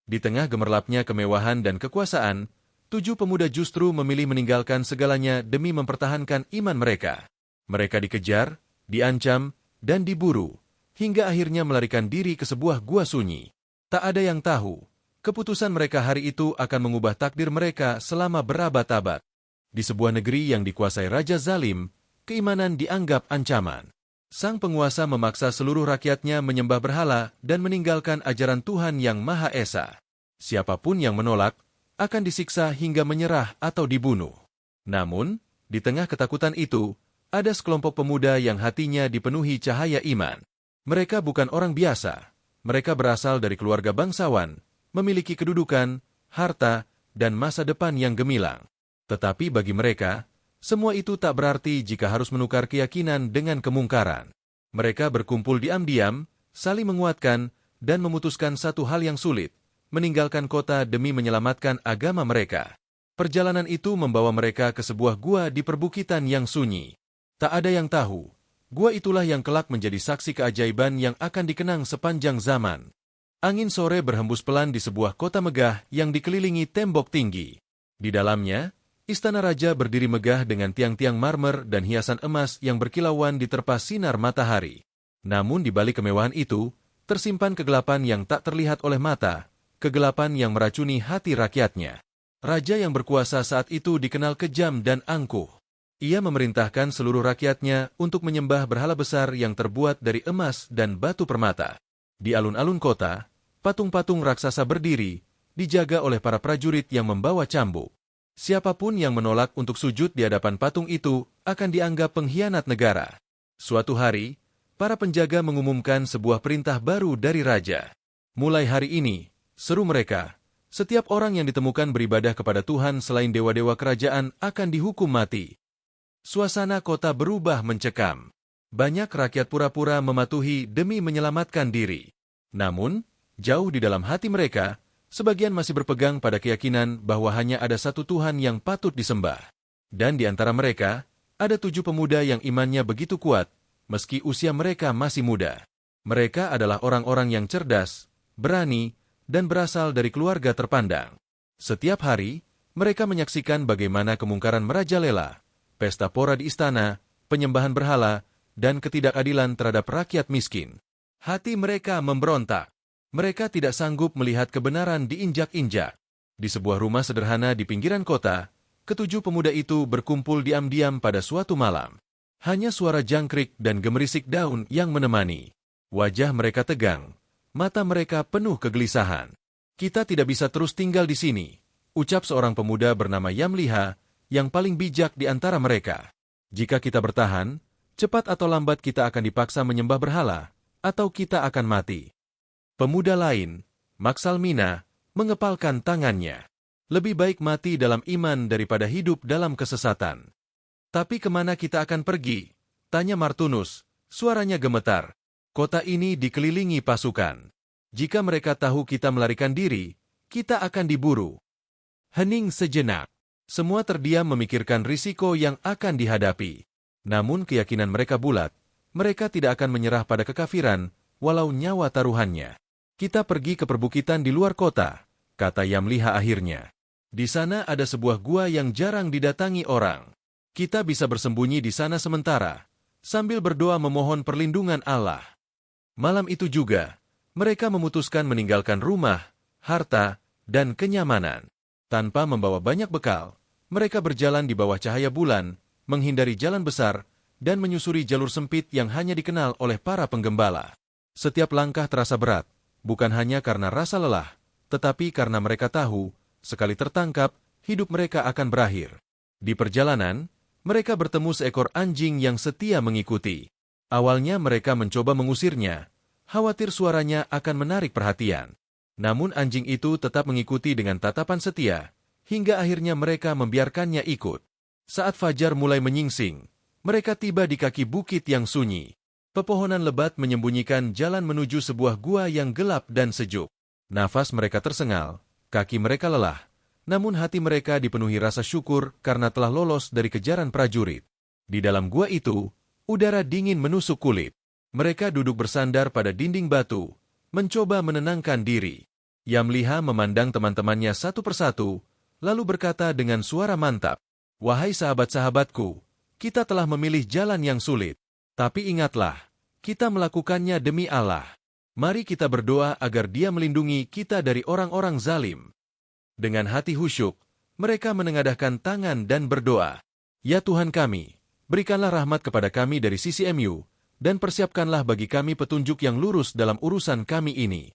Di tengah gemerlapnya kemewahan dan kekuasaan, 7 pemuda justru memilih meninggalkan segalanya demi mempertahankan iman mereka. Mereka dikejar, diancam, dan diburu, hingga akhirnya melarikan diri ke sebuah gua sunyi. Tak ada yang tahu, keputusan mereka hari itu akan mengubah takdir mereka selama berabad-abad. Di sebuah negeri yang dikuasai raja zalim, keimanan dianggap ancaman. Sang penguasa memaksa seluruh rakyatnya menyembah berhala dan meninggalkan ajaran Tuhan yang Maha Esa. Siapapun yang menolak, akan disiksa hingga menyerah atau dibunuh. Namun, di tengah ketakutan itu, ada sekelompok pemuda yang hatinya dipenuhi cahaya iman. Mereka bukan orang biasa. Mereka berasal dari keluarga bangsawan, memiliki kedudukan, harta, dan masa depan yang gemilang. Tetapi bagi mereka, semua itu tak berarti jika harus menukar keyakinan dengan kemungkaran. Mereka berkumpul diam-diam, saling menguatkan, dan memutuskan satu hal yang sulit, meninggalkan kota demi menyelamatkan agama mereka. Perjalanan itu membawa mereka ke sebuah gua di perbukitan yang sunyi. Tak ada yang tahu, gua itulah yang kelak menjadi saksi keajaiban yang akan dikenang sepanjang zaman. Angin sore berhembus pelan di sebuah kota megah yang dikelilingi tembok tinggi. Di dalamnya, istana raja berdiri megah dengan tiang-tiang marmer dan hiasan emas yang berkilauan diterpa sinar matahari. Namun di balik kemewahan itu, tersimpan kegelapan yang tak terlihat oleh mata, kegelapan yang meracuni hati rakyatnya. Raja yang berkuasa saat itu dikenal kejam dan angkuh. Ia memerintahkan seluruh rakyatnya untuk menyembah berhala besar yang terbuat dari emas dan batu permata. Di alun-alun kota, patung-patung raksasa berdiri, dijaga oleh para prajurit yang membawa cambuk. Siapapun yang menolak untuk sujud di hadapan patung itu akan dianggap pengkhianat negara. Suatu hari, para penjaga mengumumkan sebuah perintah baru dari raja. Mulai hari ini, seru mereka, setiap orang yang ditemukan beribadah kepada Tuhan selain dewa-dewa kerajaan akan dihukum mati. Suasana kota berubah mencekam. Banyak rakyat pura-pura mematuhi demi menyelamatkan diri. Namun, jauh di dalam hati mereka, sebagian masih berpegang pada keyakinan bahwa hanya ada satu Tuhan yang patut disembah. Dan di antara mereka, ada 7 pemuda yang imannya begitu kuat, meski usia mereka masih muda. Mereka adalah orang-orang yang cerdas, berani, dan berasal dari keluarga terpandang. Setiap hari, mereka menyaksikan bagaimana kemungkaran merajalela, pesta pora di istana, penyembahan berhala, dan ketidakadilan terhadap rakyat miskin. Hati mereka memberontak. Mereka tidak sanggup melihat kebenaran diinjak-injak. Di sebuah rumah sederhana di pinggiran kota, ke-7 pemuda itu berkumpul diam-diam pada suatu malam. Hanya suara jangkrik dan gemerisik daun yang menemani. Wajah mereka tegang, mata mereka penuh kegelisahan. "Kita tidak bisa terus tinggal di sini," ucap seorang pemuda bernama Yamliha, yang paling bijak di antara mereka. "Jika kita bertahan, cepat atau lambat kita akan dipaksa menyembah berhala, atau kita akan mati." Pemuda lain, Maksalmina, mengepalkan tangannya. "Lebih baik mati dalam iman daripada hidup dalam kesesatan." "Tapi kemana kita akan pergi?" tanya Martunus, suaranya gemetar. "Kota ini dikelilingi pasukan. Jika mereka tahu kita melarikan diri, kita akan diburu." Hening sejenak. Semua terdiam memikirkan risiko yang akan dihadapi. Namun keyakinan mereka bulat. Mereka tidak akan menyerah pada kekafiran, walau nyawa taruhannya. "Kita pergi ke perbukitan di luar kota," kata Yamliha akhirnya. "Di sana ada sebuah gua yang jarang didatangi orang. Kita bisa bersembunyi di sana sementara, sambil berdoa memohon perlindungan Allah." Malam itu juga, mereka memutuskan meninggalkan rumah, harta, dan kenyamanan. Tanpa membawa banyak bekal, mereka berjalan di bawah cahaya bulan, menghindari jalan besar, dan menyusuri jalur sempit yang hanya dikenal oleh para penggembala. Setiap langkah terasa berat, bukan hanya karena rasa lelah, tetapi karena mereka tahu, sekali tertangkap, hidup mereka akan berakhir. Di perjalanan, mereka bertemu seekor anjing yang setia mengikuti. Awalnya mereka mencoba mengusirnya, khawatir suaranya akan menarik perhatian. Namun anjing itu tetap mengikuti dengan tatapan setia, hingga akhirnya mereka membiarkannya ikut. Saat fajar mulai menyingsing, mereka tiba di kaki bukit yang sunyi. Pepohonan lebat menyembunyikan jalan menuju sebuah gua yang gelap dan sejuk. Nafas mereka tersengal, kaki mereka lelah, namun hati mereka dipenuhi rasa syukur karena telah lolos dari kejaran prajurit. Di dalam gua itu, udara dingin menusuk kulit. Mereka duduk bersandar pada dinding batu, mencoba menenangkan diri. Yamliha memandang teman-temannya satu persatu, lalu berkata dengan suara mantap, "Wahai sahabat-sahabatku, kita telah memilih jalan yang sulit. Tapi ingatlah, kita melakukannya demi Allah. Mari kita berdoa agar Dia melindungi kita dari orang-orang zalim." Dengan hati khusyuk, mereka menengadahkan tangan dan berdoa, "Ya Tuhan kami, berikanlah rahmat kepada kami dari sisi MU, dan persiapkanlah bagi kami petunjuk yang lurus dalam urusan kami ini."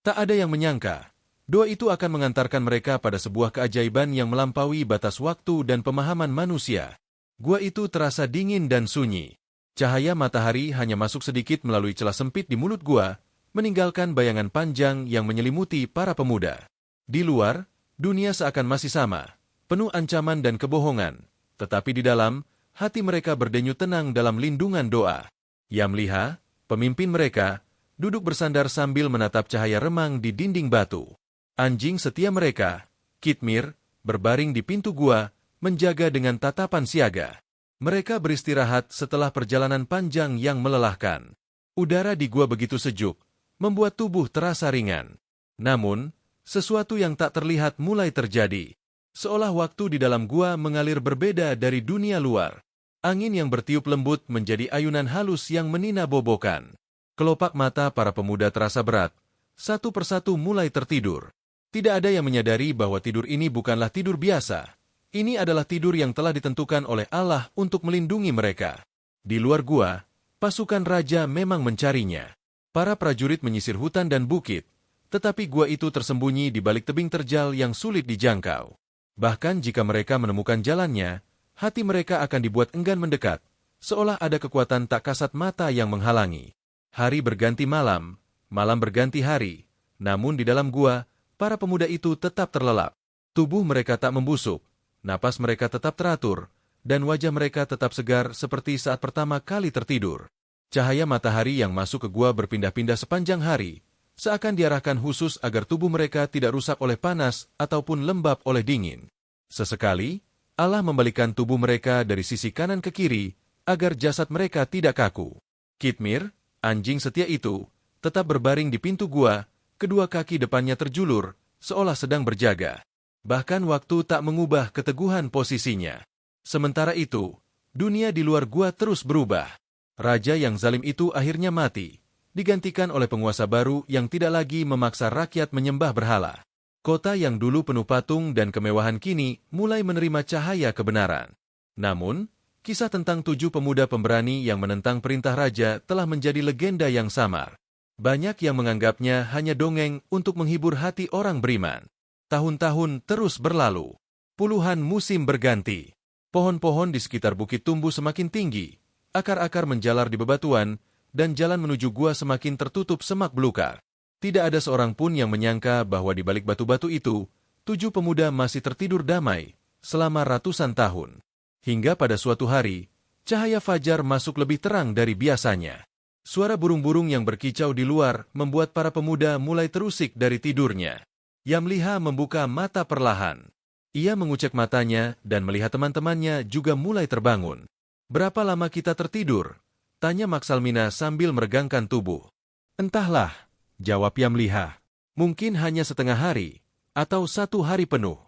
Tak ada yang menyangka, doa itu akan mengantarkan mereka pada sebuah keajaiban yang melampaui batas waktu dan pemahaman manusia. Gua itu terasa dingin dan sunyi. Cahaya matahari hanya masuk sedikit melalui celah sempit di mulut gua, meninggalkan bayangan panjang yang menyelimuti para pemuda. Di luar, dunia seakan masih sama, penuh ancaman dan kebohongan, tetapi di dalam, hati mereka berdenyut tenang dalam lindungan doa. Yamliha, pemimpin mereka, duduk bersandar sambil menatap cahaya remang di dinding batu. Anjing setia mereka, Kitmir, berbaring di pintu gua, menjaga dengan tatapan siaga. Mereka beristirahat setelah perjalanan panjang yang melelahkan. Udara di gua begitu sejuk, membuat tubuh terasa ringan. Namun, sesuatu yang tak terlihat mulai terjadi. Seolah waktu di dalam gua mengalir berbeda dari dunia luar. Angin yang bertiup lembut menjadi ayunan halus yang menina-bobokan. Kelopak mata para pemuda terasa berat, satu persatu mulai tertidur. Tidak ada yang menyadari bahwa tidur ini bukanlah tidur biasa. Ini adalah tidur yang telah ditentukan oleh Allah untuk melindungi mereka. Di luar gua, pasukan raja memang mencarinya. Para prajurit menyisir hutan dan bukit, tetapi gua itu tersembunyi di balik tebing terjal yang sulit dijangkau. Bahkan jika mereka menemukan jalannya, hati mereka akan dibuat enggan mendekat, seolah ada kekuatan tak kasat mata yang menghalangi. Hari berganti malam, malam berganti hari, namun di dalam gua, para pemuda itu tetap terlelap. Tubuh mereka tak membusuk, napas mereka tetap teratur, dan wajah mereka tetap segar seperti saat pertama kali tertidur. Cahaya matahari yang masuk ke gua berpindah-pindah sepanjang hari, seakan diarahkan khusus agar tubuh mereka tidak rusak oleh panas ataupun lembab oleh dingin. Sesekali, Allah membalikkan tubuh mereka dari sisi kanan ke kiri, agar jasad mereka tidak kaku. Kitmir, anjing setia itu, tetap berbaring di pintu gua, kedua kaki depannya terjulur, seolah sedang berjaga. Bahkan waktu tak mengubah keteguhan posisinya. Sementara itu, dunia di luar gua terus berubah. Raja yang zalim itu akhirnya mati, digantikan oleh penguasa baru yang tidak lagi memaksa rakyat menyembah berhala. Kota yang dulu penuh patung dan kemewahan kini mulai menerima cahaya kebenaran. Namun, kisah tentang 7 pemuda pemberani yang menentang perintah raja telah menjadi legenda yang samar. Banyak yang menganggapnya hanya dongeng untuk menghibur hati orang beriman. Tahun-tahun terus berlalu. Puluhan musim berganti. Pohon-pohon di sekitar bukit tumbuh semakin tinggi. Akar-akar menjalar di bebatuan, dan jalan menuju gua semakin tertutup semak belukar. Tidak ada seorang pun yang menyangka bahwa di balik batu-batu itu, 7 pemuda masih tertidur damai selama ratusan tahun. Hingga pada suatu hari, cahaya fajar masuk lebih terang dari biasanya. Suara burung-burung yang berkicau di luar membuat para pemuda mulai terusik dari tidurnya. Yamliha membuka mata perlahan. Ia mengucek matanya dan melihat teman-temannya juga mulai terbangun. "Berapa lama kita tertidur?" tanya Maksalmina sambil meregangkan tubuh. "Entahlah," jawab Yamliha. "Mungkin hanya setengah hari, atau 1 hari penuh."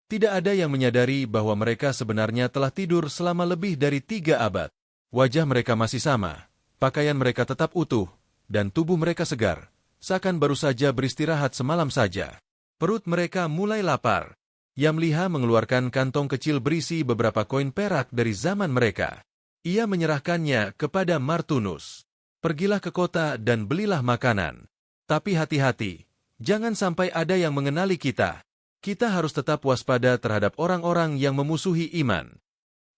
Tidak ada yang menyadari bahwa mereka sebenarnya telah tidur selama lebih dari 3 abad. Wajah mereka masih sama, pakaian mereka tetap utuh, dan tubuh mereka segar, seakan baru saja beristirahat semalam saja. Perut mereka mulai lapar. Yamliha mengeluarkan kantong kecil berisi beberapa koin perak dari zaman mereka. Ia menyerahkannya kepada Martunus. "Pergilah ke kota dan belilah makanan. Tapi hati-hati, jangan sampai ada yang mengenali kita. Kita harus tetap waspada terhadap orang-orang yang memusuhi iman."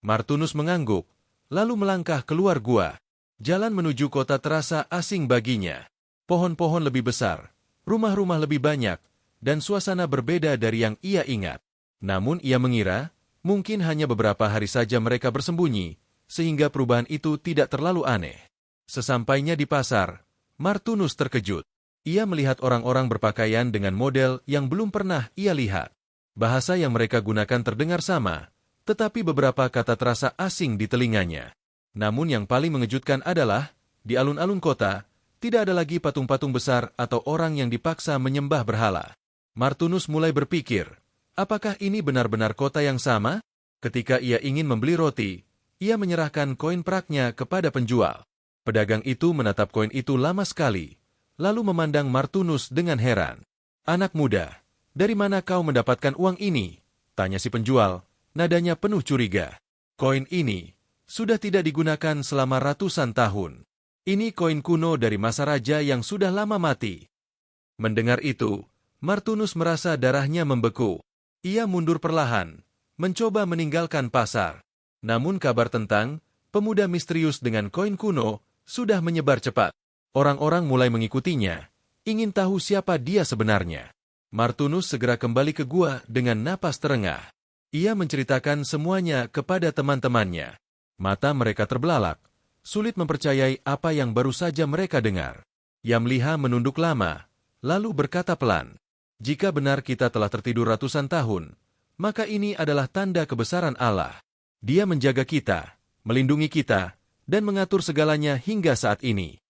Martunus mengangguk, lalu melangkah keluar gua. Jalan menuju kota terasa asing baginya. Pohon-pohon lebih besar, rumah-rumah lebih banyak, dan suasana berbeda dari yang ia ingat. Namun ia mengira, mungkin hanya beberapa hari saja mereka bersembunyi, sehingga perubahan itu tidak terlalu aneh. Sesampainya di pasar, Martunus terkejut. Ia melihat orang-orang berpakaian dengan model yang belum pernah ia lihat. Bahasa yang mereka gunakan terdengar sama, tetapi beberapa kata terasa asing di telinganya. Namun yang paling mengejutkan adalah, di alun-alun kota, Tidak ada lagi patung-patung besar atau orang yang dipaksa menyembah berhala. Martunus mulai berpikir, apakah ini benar-benar kota yang sama? Ketika ia ingin membeli roti, ia menyerahkan koin peraknya kepada penjual. Pedagang itu menatap koin itu lama sekali, lalu memandang Martunus dengan heran. "Anak muda, dari mana kau mendapatkan uang ini?" tanya si penjual, nadanya penuh curiga. "Koin ini sudah tidak digunakan selama ratusan tahun. Ini koin kuno dari masa raja yang sudah lama mati." Mendengar itu, Martunus merasa darahnya membeku. Ia mundur perlahan, mencoba meninggalkan pasar. Namun kabar tentang pemuda misterius dengan koin kuno sudah menyebar cepat. Orang-orang mulai mengikutinya, ingin tahu siapa dia sebenarnya. Martunus segera kembali ke gua dengan napas terengah. Ia menceritakan semuanya kepada teman-temannya. Mata mereka terbelalak, sulit mempercayai apa yang baru saja mereka dengar. Yamliha menunduk lama, lalu berkata pelan, "Jika benar kita telah tertidur ratusan tahun, maka ini adalah tanda kebesaran Allah. Dia menjaga kita, melindungi kita, dan mengatur segalanya hingga saat ini."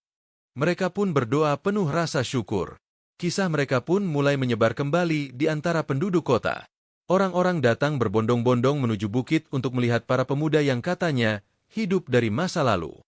Mereka pun berdoa penuh rasa syukur. Kisah mereka pun mulai menyebar kembali di antara penduduk kota. Orang-orang datang berbondong-bondong menuju bukit untuk melihat para pemuda yang katanya hidup dari masa lalu.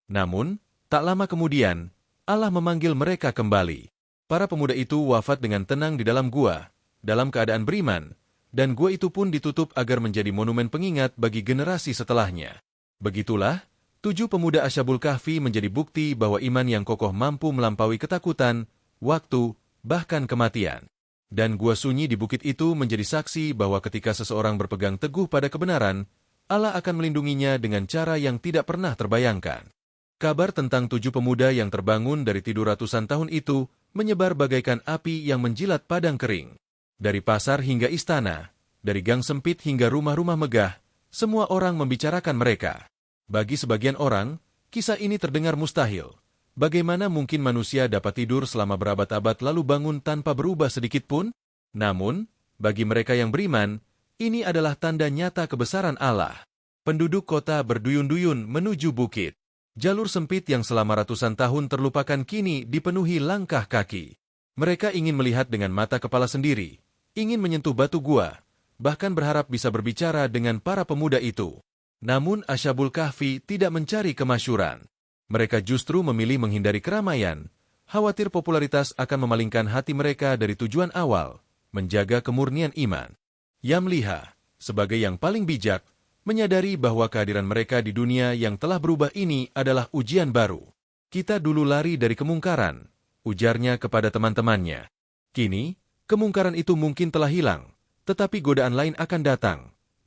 Namun, tak lama kemudian, Allah memanggil mereka kembali. Para pemuda itu wafat dengan tenang di dalam gua, dalam keadaan beriman, dan gua itu pun ditutup agar menjadi monumen pengingat bagi generasi setelahnya. Begitulah, 7 pemuda Asyabul Kahfi menjadi bukti bahwa iman yang kokoh mampu melampaui ketakutan, waktu, bahkan kematian. Dan gua sunyi di bukit itu menjadi saksi bahwa ketika seseorang berpegang teguh pada kebenaran, Allah akan melindunginya dengan cara yang tidak pernah terbayangkan. Kabar tentang 7 pemuda yang terbangun dari tidur ratusan tahun itu menyebar bagaikan api yang menjilat padang kering. Dari pasar hingga istana, dari gang sempit hingga rumah-rumah megah, semua orang membicarakan mereka. Bagi sebagian orang, kisah ini terdengar mustahil. Bagaimana mungkin manusia dapat tidur selama berabad-abad lalu bangun tanpa berubah sedikit pun? Namun, bagi mereka yang beriman, ini adalah tanda nyata kebesaran Allah. Penduduk kota berduyun-duyun menuju bukit. Jalur sempit yang selama ratusan tahun terlupakan kini dipenuhi langkah kaki. Mereka ingin melihat dengan mata kepala sendiri, ingin menyentuh batu gua, bahkan berharap bisa berbicara dengan para pemuda itu. Namun Asyabul Kahfi tidak mencari kemasyhuran. Mereka justru memilih menghindari keramaian, khawatir popularitas akan memalingkan hati mereka dari tujuan awal, menjaga kemurnian iman. Yamliha, sebagai yang paling bijak, menyadari bahwa kehadiran mereka di dunia yang telah berubah ini adalah ujian baru. "Kita dulu lari dari kemungkaran," ujarnya kepada teman-temannya. "Kini, kemungkaran itu mungkin telah hilang, tetapi godaan lain akan datang,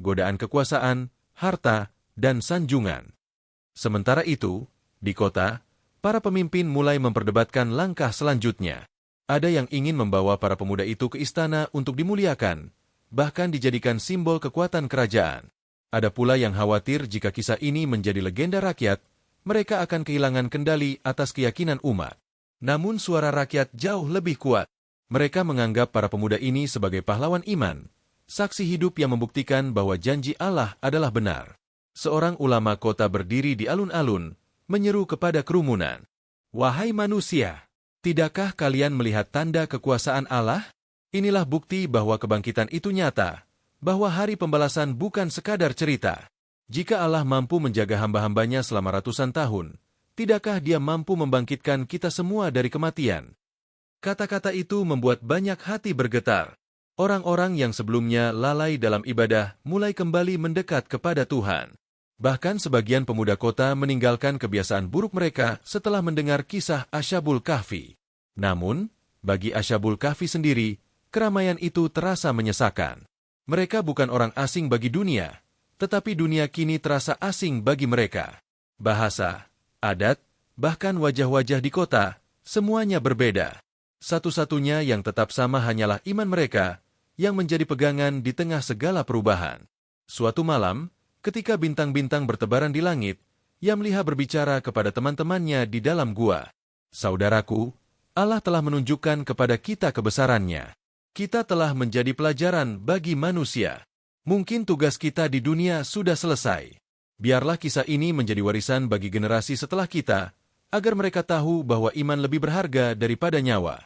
godaan kekuasaan, harta, dan sanjungan." Sementara itu, di kota, para pemimpin mulai memperdebatkan langkah selanjutnya. Ada yang ingin membawa para pemuda itu ke istana untuk dimuliakan, bahkan dijadikan simbol kekuatan kerajaan. Ada pula yang khawatir jika kisah ini menjadi legenda rakyat, mereka akan kehilangan kendali atas keyakinan umat. Namun suara rakyat jauh lebih kuat. Mereka menganggap para pemuda ini sebagai pahlawan iman, saksi hidup yang membuktikan bahwa janji Allah adalah benar. Seorang ulama kota berdiri di alun-alun, menyeru kepada kerumunan, "Wahai manusia, tidakkah kalian melihat tanda kekuasaan Allah? Inilah bukti bahwa kebangkitan itu nyata, bahwa hari pembalasan bukan sekadar cerita. Jika Allah mampu menjaga hamba-hambanya selama ratusan tahun, tidakkah Dia mampu membangkitkan kita semua dari kematian?" Kata-kata itu membuat banyak hati bergetar. Orang-orang yang sebelumnya lalai dalam ibadah mulai kembali mendekat kepada Tuhan. Bahkan sebagian pemuda kota meninggalkan kebiasaan buruk mereka setelah mendengar kisah Asyabul Kahfi. Namun, bagi Asyabul Kahfi sendiri, keramaian itu terasa menyesakan. Mereka bukan orang asing bagi dunia, tetapi dunia kini terasa asing bagi mereka. Bahasa, adat, bahkan wajah-wajah di kota, semuanya berbeda. Satu-satunya yang tetap sama hanyalah iman mereka, yang menjadi pegangan di tengah segala perubahan. Suatu malam, ketika bintang-bintang bertebaran di langit, Yamliha berbicara kepada teman-temannya di dalam gua. "Saudaraku, Allah telah menunjukkan kepada kita kebesarannya. Kita telah menjadi pelajaran bagi manusia. Mungkin tugas kita di dunia sudah selesai. Biarlah kisah ini menjadi warisan bagi generasi setelah kita, agar mereka tahu bahwa iman lebih berharga daripada nyawa.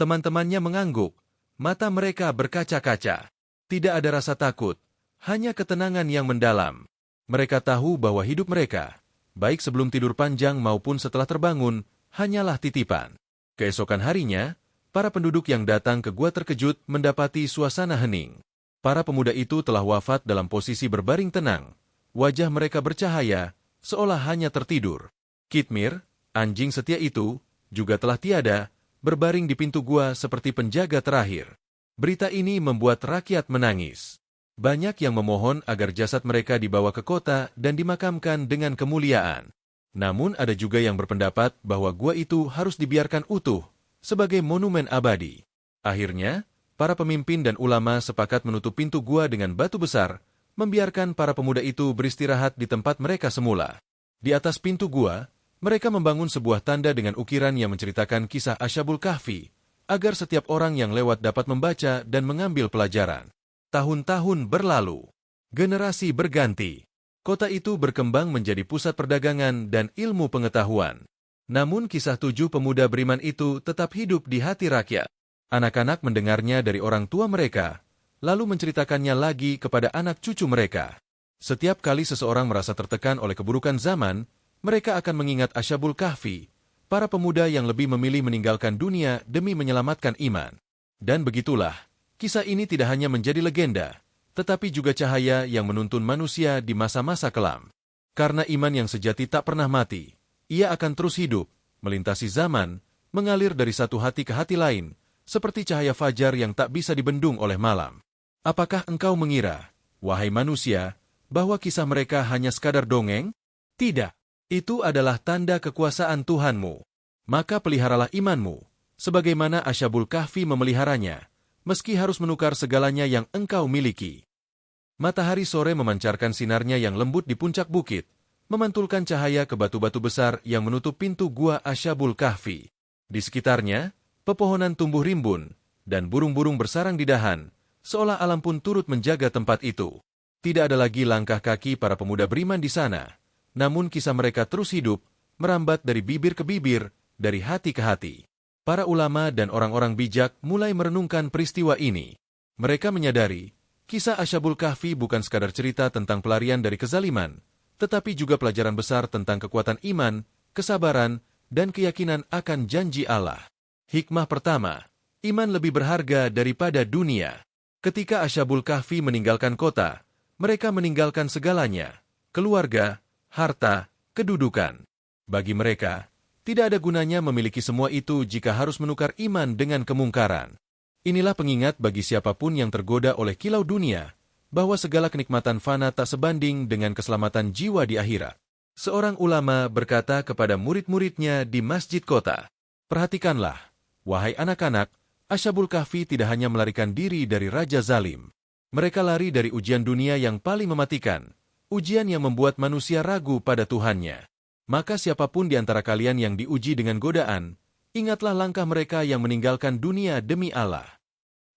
Teman-temannya mengangguk, mata mereka berkaca-kaca. Tidak ada rasa takut, hanya ketenangan yang mendalam. Mereka tahu bahwa hidup mereka, baik sebelum tidur panjang maupun setelah terbangun, hanyalah titipan. Keesokan harinya, para penduduk yang datang ke gua terkejut mendapati suasana hening. Para pemuda itu telah wafat dalam posisi berbaring tenang. Wajah mereka bercahaya, seolah hanya tertidur. Kitmir, anjing setia itu, juga telah tiada, berbaring di pintu gua seperti penjaga terakhir. Berita ini membuat rakyat menangis. Banyak yang memohon agar jasad mereka dibawa ke kota dan dimakamkan dengan kemuliaan. Namun ada juga yang berpendapat bahwa gua itu harus dibiarkan utuh, sebagai monumen abadi. Akhirnya, para pemimpin dan ulama sepakat menutup pintu gua dengan batu besar, membiarkan para pemuda itu beristirahat di tempat mereka semula. Di atas pintu gua, mereka membangun sebuah tanda dengan ukiran yang menceritakan kisah Ashabul Kahfi, agar setiap orang yang lewat dapat membaca dan mengambil pelajaran. Tahun-tahun berlalu, generasi berganti. Kota itu berkembang menjadi pusat perdagangan dan ilmu pengetahuan. Namun kisah 7 pemuda beriman itu tetap hidup di hati rakyat. Anak-anak mendengarnya dari orang tua mereka, lalu menceritakannya lagi kepada anak cucu mereka. Setiap kali seseorang merasa tertekan oleh keburukan zaman, mereka akan mengingat Ashabul Kahfi, para pemuda yang lebih memilih meninggalkan dunia demi menyelamatkan iman. Dan begitulah, kisah ini tidak hanya menjadi legenda, tetapi juga cahaya yang menuntun manusia di masa-masa kelam. Karena iman yang sejati tak pernah mati, ia akan terus hidup, melintasi zaman, mengalir dari satu hati ke hati lain, seperti cahaya fajar yang tak bisa dibendung oleh malam. Apakah engkau mengira, wahai manusia, bahwa kisah mereka hanya sekadar dongeng? Tidak. Itu adalah tanda kekuasaan Tuhanmu. Maka peliharalah imanmu, sebagaimana Ashabul Kahfi memeliharanya, meski harus menukar segalanya yang engkau miliki. Matahari sore memancarkan sinarnya yang lembut di puncak bukit, memantulkan cahaya ke batu-batu besar yang menutup pintu gua Ashabul Kahfi. Di sekitarnya, pepohonan tumbuh rimbun, dan burung-burung bersarang di dahan, seolah alam pun turut menjaga tempat itu. Tidak ada lagi langkah kaki para pemuda beriman di sana, namun kisah mereka terus hidup, merambat dari bibir ke bibir, dari hati ke hati. Para ulama dan orang-orang bijak mulai merenungkan peristiwa ini. Mereka menyadari, kisah Ashabul Kahfi bukan sekadar cerita tentang pelarian dari kezaliman, tetapi juga pelajaran besar tentang kekuatan iman, kesabaran, dan keyakinan akan janji Allah. Hikmah pertama, iman lebih berharga daripada dunia. Ketika Ashabul Kahfi meninggalkan kota, mereka meninggalkan segalanya, keluarga, harta, kedudukan. Bagi mereka, tidak ada gunanya memiliki semua itu jika harus menukar iman dengan kemungkaran. Inilah pengingat bagi siapapun yang tergoda oleh kilau dunia, bahwa segala kenikmatan fana tak sebanding dengan keselamatan jiwa di akhirat. Seorang ulama berkata kepada murid-muridnya di masjid kota, "Perhatikanlah, wahai anak-anak, Ashabul Kahfi tidak hanya melarikan diri dari Raja Zalim. Mereka lari dari ujian dunia yang paling mematikan, ujian yang membuat manusia ragu pada Tuhannya. Maka siapapun di antara kalian yang diuji dengan godaan, ingatlah langkah mereka yang meninggalkan dunia demi Allah."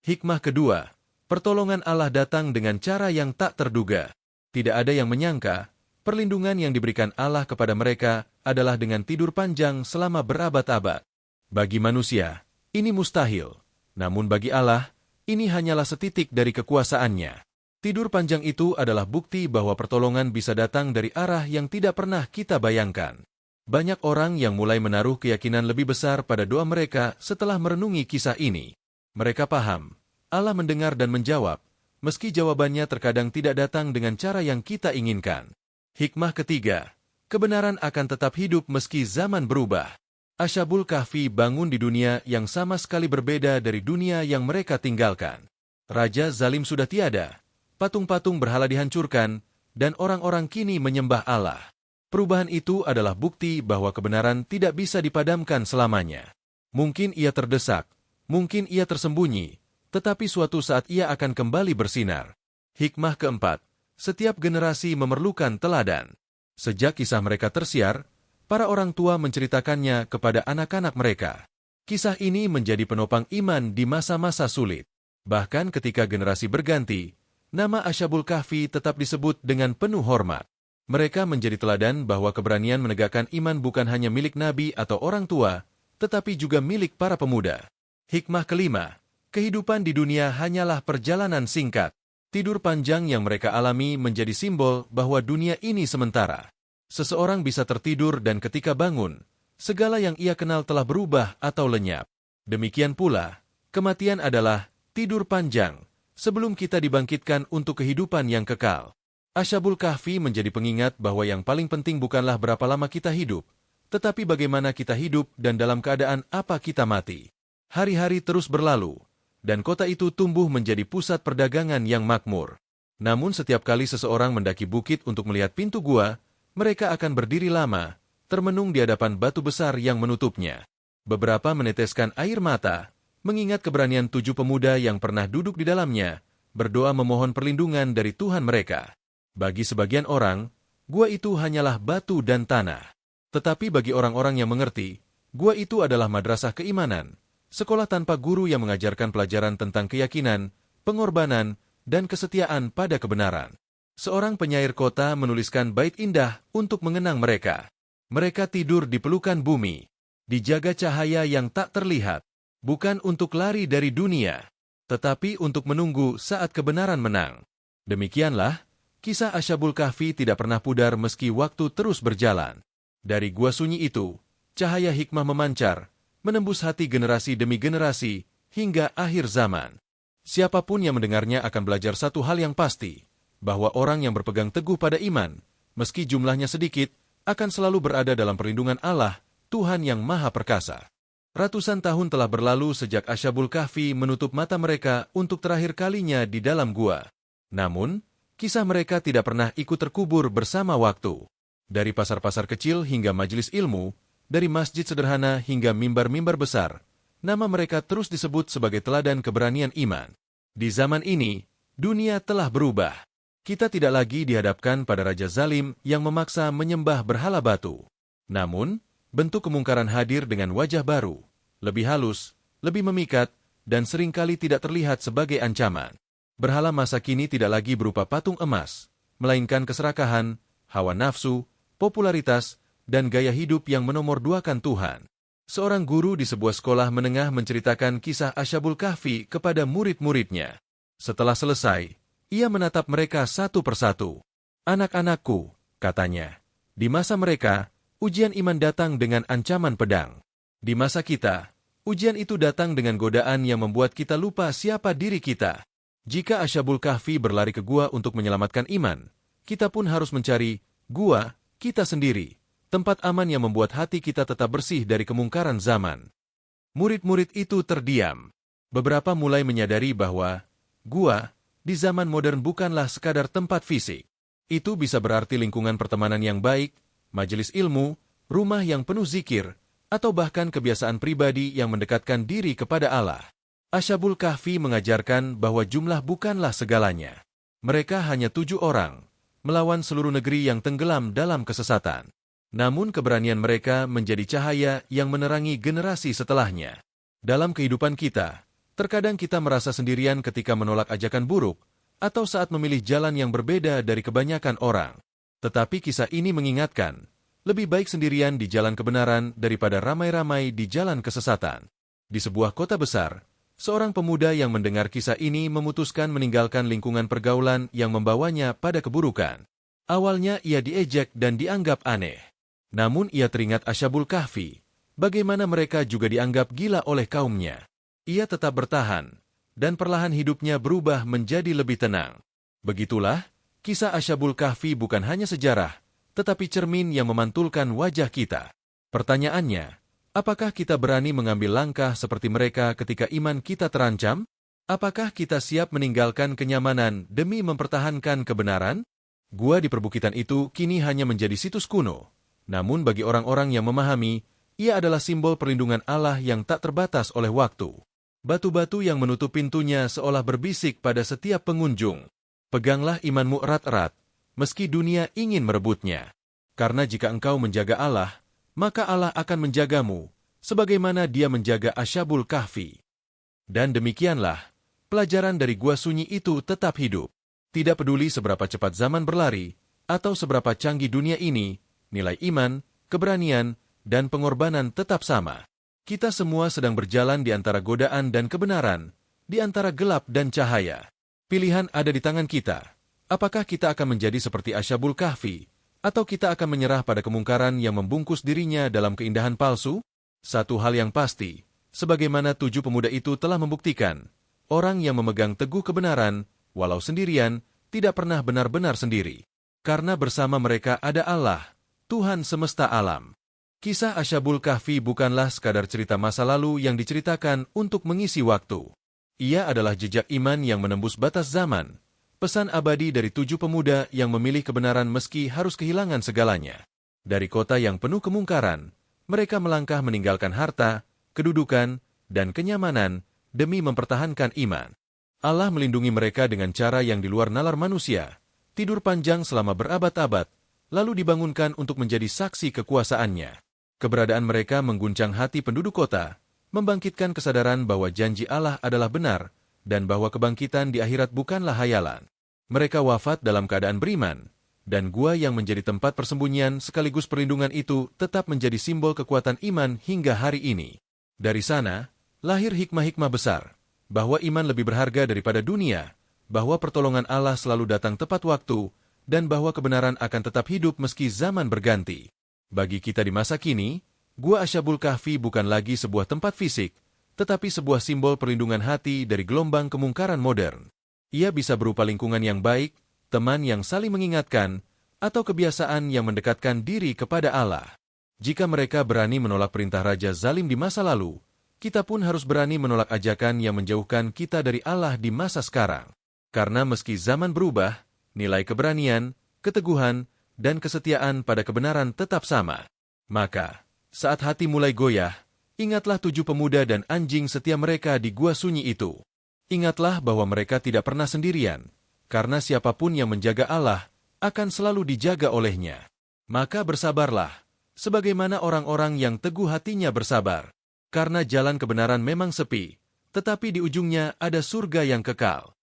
Hikmah kedua, pertolongan Allah datang dengan cara yang tak terduga. Tidak ada yang menyangka, perlindungan yang diberikan Allah kepada mereka adalah dengan tidur panjang selama berabad-abad. Bagi manusia, ini mustahil. Namun bagi Allah, ini hanyalah setitik dari kekuasaannya. Tidur panjang itu adalah bukti bahwa pertolongan bisa datang dari arah yang tidak pernah kita bayangkan. Banyak orang yang mulai menaruh keyakinan lebih besar pada doa mereka setelah merenungi kisah ini. Mereka paham, Allah mendengar dan menjawab, meski jawabannya terkadang tidak datang dengan cara yang kita inginkan. Hikmah ketiga, kebenaran akan tetap hidup meski zaman berubah. Ashabul Kahfi bangun di dunia yang sama sekali berbeda dari dunia yang mereka tinggalkan. Raja zalim sudah tiada, patung-patung berhala dihancurkan, dan orang-orang kini menyembah Allah. Perubahan itu adalah bukti bahwa kebenaran tidak bisa dipadamkan selamanya. Mungkin ia terdesak, mungkin ia tersembunyi, tetapi suatu saat ia akan kembali bersinar. Hikmah keempat, setiap generasi memerlukan teladan. Sejak kisah mereka tersiar, para orang tua menceritakannya kepada anak-anak mereka. Kisah ini menjadi penopang iman di masa-masa sulit. Bahkan ketika generasi berganti, nama Ashabul Kahfi tetap disebut dengan penuh hormat. Mereka menjadi teladan bahwa keberanian menegakkan iman bukan hanya milik nabi atau orang tua, tetapi juga milik para pemuda. Hikmah kelima, kehidupan di dunia hanyalah perjalanan singkat. Tidur panjang yang mereka alami menjadi simbol bahwa dunia ini sementara. Seseorang bisa tertidur dan ketika bangun, segala yang ia kenal telah berubah atau lenyap. Demikian pula, kematian adalah tidur panjang sebelum kita dibangkitkan untuk kehidupan yang kekal. Ashabul Kahfi menjadi pengingat bahwa yang paling penting bukanlah berapa lama kita hidup, tetapi bagaimana kita hidup dan dalam keadaan apa kita mati. Hari-hari terus berlalu, dan kota itu tumbuh menjadi pusat perdagangan yang makmur. Namun setiap kali seseorang mendaki bukit untuk melihat pintu gua, mereka akan berdiri lama, termenung di hadapan batu besar yang menutupnya. Beberapa meneteskan air mata, mengingat keberanian 7 pemuda yang pernah duduk di dalamnya, berdoa memohon perlindungan dari Tuhan mereka. Bagi sebagian orang, gua itu hanyalah batu dan tanah. Tetapi bagi orang-orang yang mengerti, gua itu adalah madrasah keimanan, sekolah tanpa guru yang mengajarkan pelajaran tentang keyakinan, pengorbanan, dan kesetiaan pada kebenaran. Seorang penyair kota menuliskan bait indah untuk mengenang mereka. Mereka tidur di pelukan bumi, dijaga cahaya yang tak terlihat, bukan untuk lari dari dunia, tetapi untuk menunggu saat kebenaran menang. Demikianlah, kisah Ashabul Kahfi tidak pernah pudar meski waktu terus berjalan. Dari gua sunyi itu, cahaya hikmah memancar, menembus hati generasi demi generasi, hingga akhir zaman. Siapapun yang mendengarnya akan belajar satu hal yang pasti, bahwa orang yang berpegang teguh pada iman, meski jumlahnya sedikit, akan selalu berada dalam perlindungan Allah, Tuhan yang Maha Perkasa. Ratusan tahun telah berlalu sejak Ashabul Kahfi menutup mata mereka untuk terakhir kalinya di dalam gua. Namun, kisah mereka tidak pernah ikut terkubur bersama waktu. Dari pasar-pasar kecil hingga majelis ilmu, dari masjid sederhana hingga mimbar-mimbar besar, nama mereka terus disebut sebagai teladan keberanian iman. Di zaman ini, dunia telah berubah. Kita tidak lagi dihadapkan pada raja zalim yang memaksa menyembah berhala batu. Namun, bentuk kemungkaran hadir dengan wajah baru, lebih halus, lebih memikat, dan seringkali tidak terlihat sebagai ancaman. Berhala masa kini tidak lagi berupa patung emas, melainkan keserakahan, hawa nafsu, popularitas, dan gaya hidup yang menomorduakan Tuhan. Seorang guru di sebuah sekolah menengah menceritakan kisah Ashabul Kahfi kepada murid-muridnya. Setelah selesai, ia menatap mereka satu persatu. "Anak-anakku," katanya, "di masa mereka, ujian iman datang dengan ancaman pedang. Di masa kita, ujian itu datang dengan godaan yang membuat kita lupa siapa diri kita. Jika Ashabul Kahfi berlari ke gua untuk menyelamatkan iman, kita pun harus mencari gua kita sendiri, tempat aman yang membuat hati kita tetap bersih dari kemungkaran zaman." Murid-murid itu terdiam. Beberapa mulai menyadari bahwa gua di zaman modern bukanlah sekadar tempat fisik. Itu bisa berarti lingkungan pertemanan yang baik, majelis ilmu, rumah yang penuh zikir, atau bahkan kebiasaan pribadi yang mendekatkan diri kepada Allah. Ashabul Kahfi mengajarkan bahwa jumlah bukanlah segalanya. Mereka hanya 7 orang, melawan seluruh negeri yang tenggelam dalam kesesatan. Namun keberanian mereka menjadi cahaya yang menerangi generasi setelahnya. Dalam kehidupan kita, terkadang kita merasa sendirian ketika menolak ajakan buruk, atau saat memilih jalan yang berbeda dari kebanyakan orang. Tetapi kisah ini mengingatkan, lebih baik sendirian di jalan kebenaran daripada ramai-ramai di jalan kesesatan. Di sebuah kota besar, seorang pemuda yang mendengar kisah ini memutuskan meninggalkan lingkungan pergaulan yang membawanya pada keburukan. Awalnya ia diejek dan dianggap aneh. Namun ia teringat Ashabul Kahfi, bagaimana mereka juga dianggap gila oleh kaumnya. Ia tetap bertahan, dan perlahan hidupnya berubah menjadi lebih tenang. Begitulah, kisah Ashabul Kahfi bukan hanya sejarah, tetapi cermin yang memantulkan wajah kita. Pertanyaannya, apakah kita berani mengambil langkah seperti mereka ketika iman kita terancam? Apakah kita siap meninggalkan kenyamanan demi mempertahankan kebenaran? Gua di perbukitan itu kini hanya menjadi situs kuno. Namun bagi orang-orang yang memahami, ia adalah simbol perlindungan Allah yang tak terbatas oleh waktu. Batu-batu yang menutup pintunya seolah berbisik pada setiap pengunjung. Peganglah imanmu erat-erat, meski dunia ingin merebutnya. Karena jika engkau menjaga Allah, maka Allah akan menjagamu, sebagaimana Dia menjaga Ashabul Kahfi. Dan demikianlah, pelajaran dari gua sunyi itu tetap hidup. Tidak peduli seberapa cepat zaman berlari, atau seberapa canggih dunia ini, nilai iman, keberanian, dan pengorbanan tetap sama. Kita semua sedang berjalan di antara godaan dan kebenaran, di antara gelap dan cahaya. Pilihan ada di tangan kita. Apakah kita akan menjadi seperti Ashabul Kahfi, atau kita akan menyerah pada kemungkaran yang membungkus dirinya dalam keindahan palsu? Satu hal yang pasti, sebagaimana 7 pemuda itu telah membuktikan, orang yang memegang teguh kebenaran, walau sendirian, tidak pernah benar-benar sendiri. Karena bersama mereka ada Allah, Tuhan semesta alam. Kisah Ashabul Kahfi bukanlah sekadar cerita masa lalu yang diceritakan untuk mengisi waktu. Ia adalah jejak iman yang menembus batas zaman, pesan abadi dari 7 pemuda yang memilih kebenaran meski harus kehilangan segalanya. Dari kota yang penuh kemungkaran, mereka melangkah meninggalkan harta, kedudukan, dan kenyamanan demi mempertahankan iman. Allah melindungi mereka dengan cara yang di luar nalar manusia, tidur panjang selama berabad-abad, lalu dibangunkan untuk menjadi saksi kekuasaannya. Keberadaan mereka mengguncang hati penduduk kota, membangkitkan kesadaran bahwa janji Allah adalah benar, dan bahwa kebangkitan di akhirat bukanlah hayalan. Mereka wafat dalam keadaan beriman, dan gua yang menjadi tempat persembunyian sekaligus perlindungan itu tetap menjadi simbol kekuatan iman hingga hari ini. Dari sana, lahir hikmah-hikmah besar, bahwa iman lebih berharga daripada dunia, bahwa pertolongan Allah selalu datang tepat waktu, dan bahwa kebenaran akan tetap hidup meski zaman berganti. Bagi kita di masa kini, Gua Ashabul Kahfi bukan lagi sebuah tempat fisik, tetapi sebuah simbol perlindungan hati dari gelombang kemungkaran modern. Ia bisa berupa lingkungan yang baik, teman yang saling mengingatkan, atau kebiasaan yang mendekatkan diri kepada Allah. Jika mereka berani menolak perintah Raja Zalim di masa lalu, kita pun harus berani menolak ajakan yang menjauhkan kita dari Allah di masa sekarang. Karena meski zaman berubah, nilai keberanian, keteguhan, dan kesetiaan pada kebenaran tetap sama. Maka, saat hati mulai goyah, ingatlah 7 pemuda dan anjing setia mereka di gua sunyi itu. Ingatlah bahwa mereka tidak pernah sendirian, karena siapapun yang menjaga Allah akan selalu dijaga olehnya. Maka bersabarlah, sebagaimana orang-orang yang teguh hatinya bersabar. Karena jalan kebenaran memang sepi, tetapi di ujungnya ada surga yang kekal.